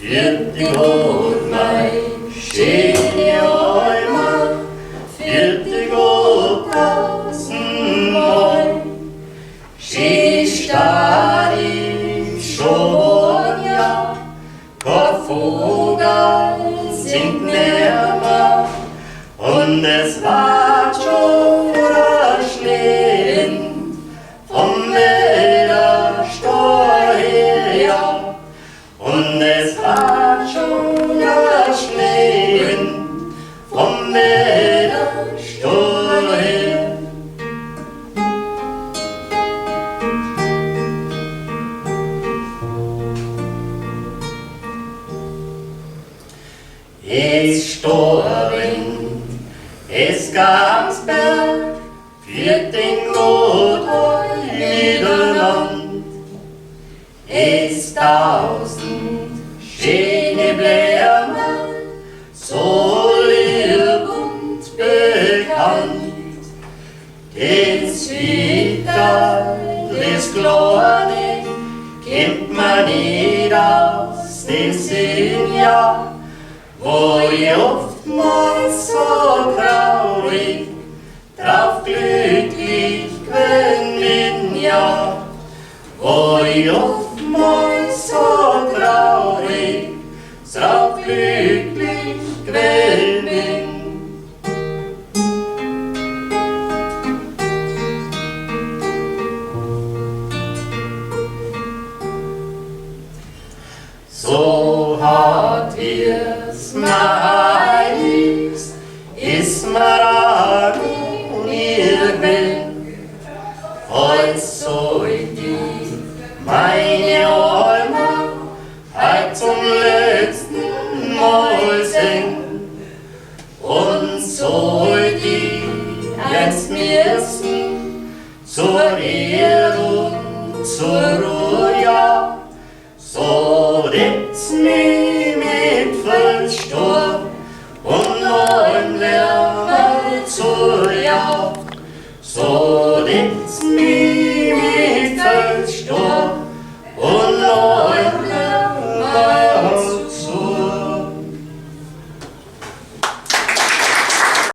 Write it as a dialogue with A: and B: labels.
A: Vierte Gott, mein schöne Alma, vierte Gott tausendmal. Sie steht im Schonjahr, kein Vogel singt nimmer, und es war schon der Schnee vom Wetterstall her, und es war schon der Schnee vom Wetterstall her. Es storben, es gab's Berg, für den Gott miteinander. Es tausend schöne Blämer, so lieb und bekannt. Den Zwitter, das Kleine, kennt man nicht aus dem Sinn, ja. Wo ich oftmals so traurig, drauf glücklich gewesen bin, ja. Wo ich oftmals so traurig, drauf glücklich gewesen bin. So hat wir's meins, ist mir auch nicht will, als soll die meine Alma heut zum letzten Mal singen, und soll die jetzt müssen zur Ehre und zur Ruhe, ja.